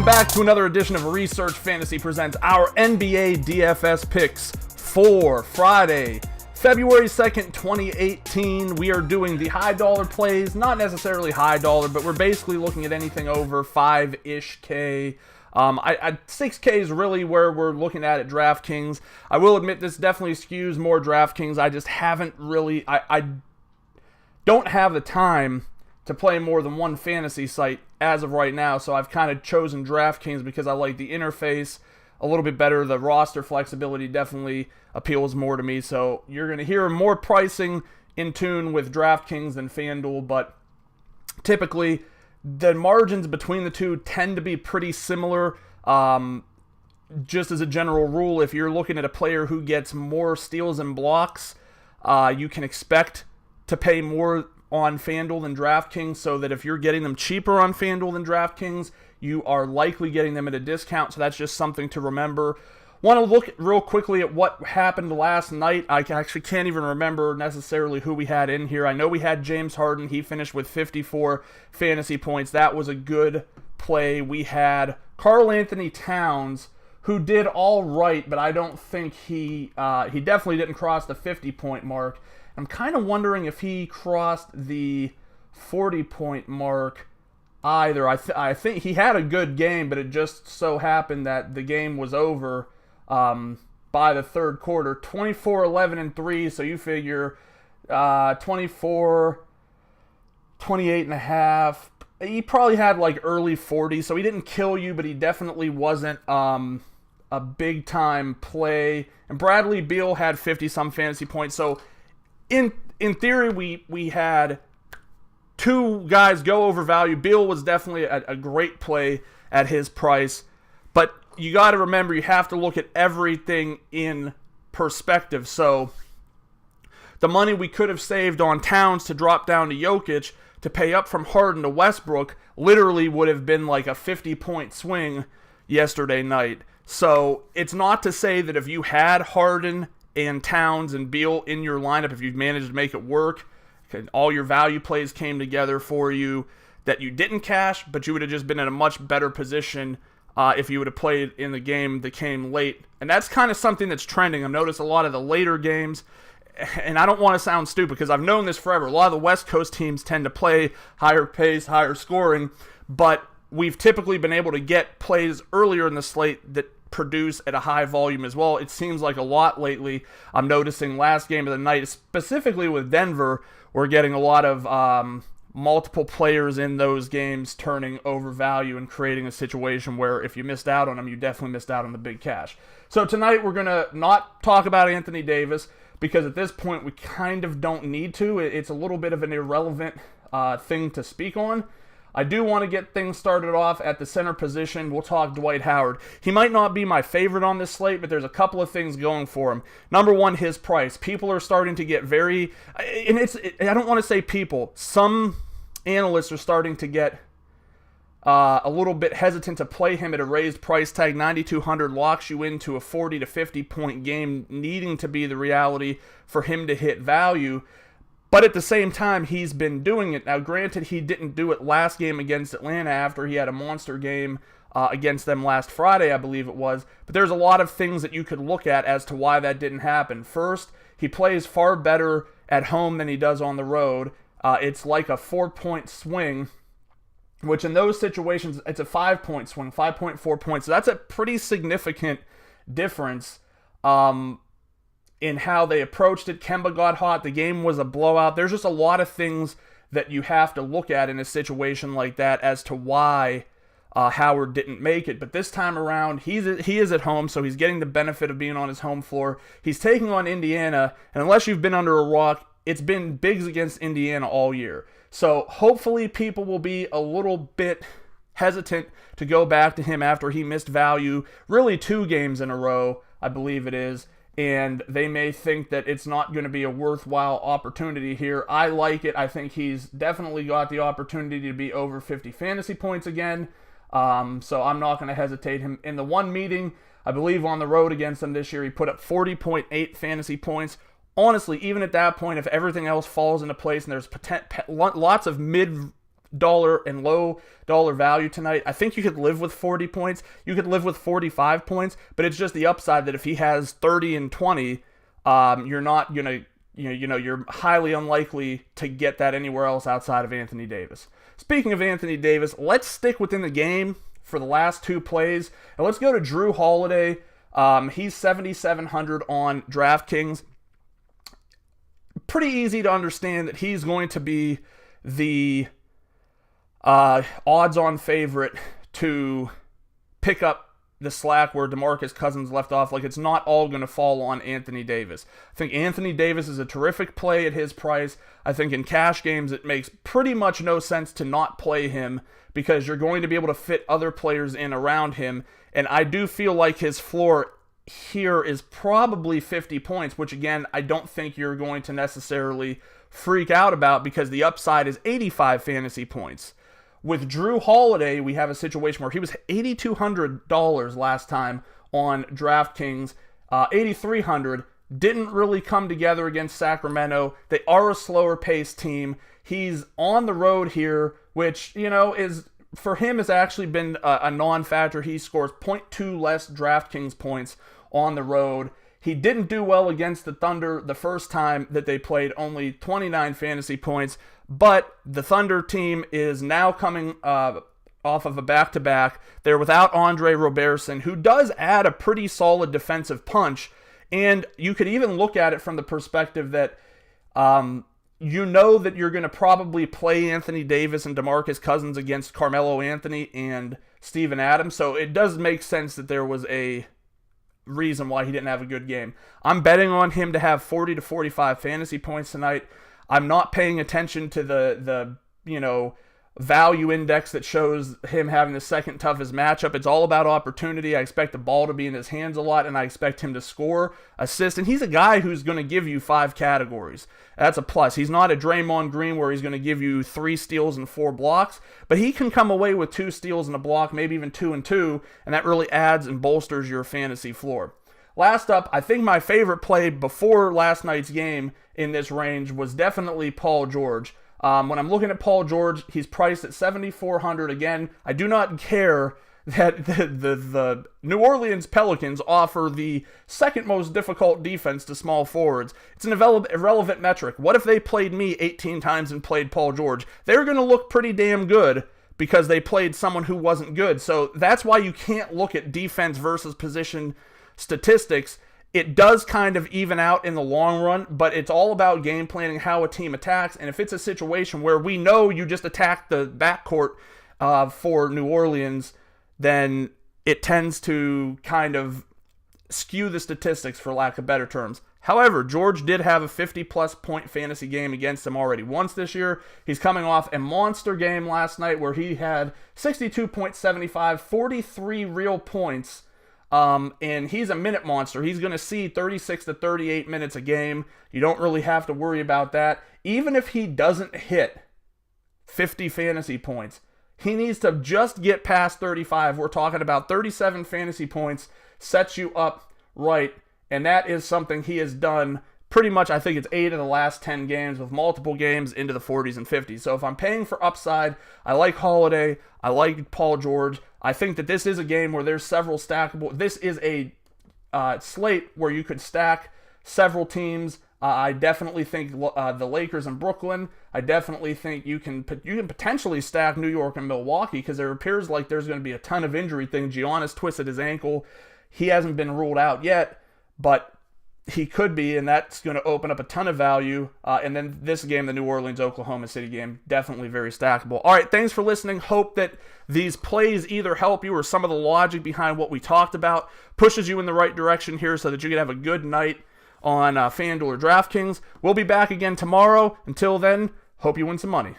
Welcome back to another edition of Research Fantasy Presents our NBA DFS picks for Friday, February 2nd, 2018. We are doing the high dollar plays, not necessarily high dollar, but we're basically looking at anything over 5-ish K. 6K is really where we're looking at DraftKings. I will admit this definitely skews more DraftKings. I just haven't really, I don't have the time to play more than one fantasy site as of right now, so I've kind of chosen DraftKings because I like the interface a little bit better. The roster flexibility definitely appeals more to me, so you're going to hear more pricing in tune with DraftKings than FanDuel, but typically the margins between the two tend to be pretty similar. Just as a general rule, if you're looking at a player who gets more steals and blocks, you can expect to pay more on FanDuel than DraftKings, so that if you're getting them cheaper on FanDuel than DraftKings, you are likely getting them at a discount, so that's just something to remember. Want to look real quickly at what happened last night. I actually can't even remember necessarily who we had in here. I know we had James Harden. He finished with 54 fantasy points. That was a good play. We had Karl Anthony Towns, who did all right, but I don't think he definitely didn't cross the 50-point mark. I'm kind of wondering if he crossed the 40-point mark either. I think he had a good game, but it just so happened that the game was over by the third quarter. 24, 11, and 3, so you figure 24, 28 and a half. He probably had like early 40s, so he didn't kill you, but he definitely wasn't a big-time play. And Bradley Beal had 50-some fantasy points, so in theory, we had two guys go over value. Beal was definitely a great play at his price, but you got to remember, you have to look at everything in perspective. So the money we could have saved on Towns to drop down to Jokic to pay up from Harden to Westbrook literally would have been like a 50-point swing yesterday night. So it's not to say that if you had Harden and Towns and Beal in your lineup, if you've managed to make it work, all your value plays came together for you, that you didn't cash, but you would have just been in a much better position if you would have played in the game that came late. And that's kind of something that's trending. I've noticed a lot of the later games, and I don't want to sound stupid because I've known this forever. A lot of the West Coast teams tend to play higher pace, higher scoring, but we've typically been able to get plays earlier in the slate that produce at a high volume as well. It seems like a lot lately. I'm noticing last game of the night, specifically with Denver, we're getting a lot of multiple players in those games turning over value and creating a situation where if you missed out on them, you definitely missed out on the big cash. So tonight we're going to not talk about Anthony Davis because at this point we kind of don't need to. It's a little bit of an irrelevant thing to speak on. I do want to get things started off at the center position. We'll talk Dwight Howard. He might not be my favorite on this slate, but there's a couple of things going for him. Number one, his price. People are starting to get I don't want to say people. Some analysts are starting to get a little bit hesitant to play him at a raised price tag. 9,200 locks you into a 40 to 50 point game needing to be the reality for him to hit value. But at the same time, he's been doing it. Now, granted, he didn't do it last game against Atlanta after he had a monster game against them last Friday, I believe it was. But there's a lot of things that you could look at as to why that didn't happen. First, he plays far better at home than he does on the road. It's like a 4-point swing, which in those situations, it's a 5-point swing, 5.4 points. So that's a pretty significant difference in how they approached it. Kemba got hot. The game was a blowout. There's just a lot of things that you have to look at in a situation like that as to why Howard didn't make it. But this time around, he is at home, so he's getting the benefit of being on his home floor. He's taking on Indiana, and unless you've been under a rock, it's been bigs against Indiana all year. So hopefully people will be a little bit hesitant to go back to him after he missed value, really 2 games in a row, I believe it is. And they may think that it's not going to be a worthwhile opportunity here. I like it. I think he's definitely got the opportunity to be over 50 fantasy points again. So I'm not going to hesitate him. In the one meeting, I believe on the road against them this year, he put up 40.8 fantasy points. Honestly, even at that point, if everything else falls into place and there's lots of dollar and low dollar value tonight. I think you could live with 40 points. You could live with 45 points, but it's just the upside that if he has 30 and 20, you're not gonna, you're highly unlikely to get that anywhere else outside of Anthony Davis. Speaking of Anthony Davis, let's stick within the game for the last two plays, and let's go to Drew Holiday. He's 7,700 on DraftKings. Pretty easy to understand that he's going to be the odds-on favorite to pick up the slack where DeMarcus Cousins left off. Like, it's not all going to fall on Anthony Davis. I think Anthony Davis is a terrific play at his price. I think in cash games it makes pretty much no sense to not play him because you're going to be able to fit other players in around him. And I do feel like his floor here is probably 50 points, which again, I don't think you're going to necessarily freak out about because the upside is 85 fantasy points. With Drew Holiday, we have a situation where he was $8,200 last time on DraftKings. 8,300 didn't really come together against Sacramento. They are a slower paced team. He's on the road here, which, is for him has actually been a non-factor. He scores 0.2 less DraftKings points on the road. He didn't do well against the Thunder the first time that they played, only 29 fantasy points. But the Thunder team is now coming off of a back-to-back. They're without Andre Roberson, who does add a pretty solid defensive punch. And you could even look at it from the perspective that that you're going to probably play Anthony Davis and DeMarcus Cousins against Carmelo Anthony and Steven Adams. So it does make sense that there was a reason why he didn't have a good game. I'm betting on him to have 40 to 45 fantasy points tonight. I'm not paying attention to the value index that shows him having the second toughest matchup. It's all about opportunity. I expect the ball to be in his hands a lot, and I expect him to score, assist, and he's a guy who's going to give you 5 categories. That's a plus. He's not a Draymond Green where he's going to give you 3 steals and 4 blocks, but he can come away with 2 steals and a block, maybe even 2 and 2, and that really adds and bolsters your fantasy floor. Last up, I think my favorite play before last night's game in this range was definitely Paul George. When I'm looking at Paul George, he's priced at 7,400. Again, I do not care that the New Orleans Pelicans offer the second most difficult defense to small forwards. It's an irrelevant metric. What if they played me 18 times and played Paul George? They're going to look pretty damn good because they played someone who wasn't good. So that's why you can't look at defense versus position statistics. It does kind of even out in the long run, but it's all about game planning, how a team attacks. And if it's a situation where we know you just attacked the backcourt for New Orleans, then it tends to kind of skew the statistics, for lack of better terms. However, George did have a 50-plus point fantasy game against him already once this year. He's coming off a monster game last night where he had 62.75, 43 real points. And he's a minute monster. He's going to see 36 to 38 minutes a game. You don't really have to worry about that. Even if he doesn't hit 50 fantasy points, he needs to just get past 35. We're talking about 37 fantasy points sets you up right. And that is something he has done pretty much. I think it's 8 of the last 10 games with multiple games into the 40s and 50s. So if I'm paying for upside, I like Holiday. I like Paul George. I think that this is a game where there's several stackable. This is a slate where you could stack several teams. I definitely think the Lakers and Brooklyn. I definitely think you can potentially stack New York and Milwaukee because there appears like there's going to be a ton of injury things. Giannis twisted his ankle. He hasn't been ruled out yet, but he could be, and that's going to open up a ton of value. And then this game, the New Orleans-Oklahoma City game, definitely very stackable. All right, thanks for listening. Hope that these plays either help you or some of the logic behind what we talked about pushes you in the right direction here so that you can have a good night on FanDuel or DraftKings. We'll be back again tomorrow. Until then, hope you win some money.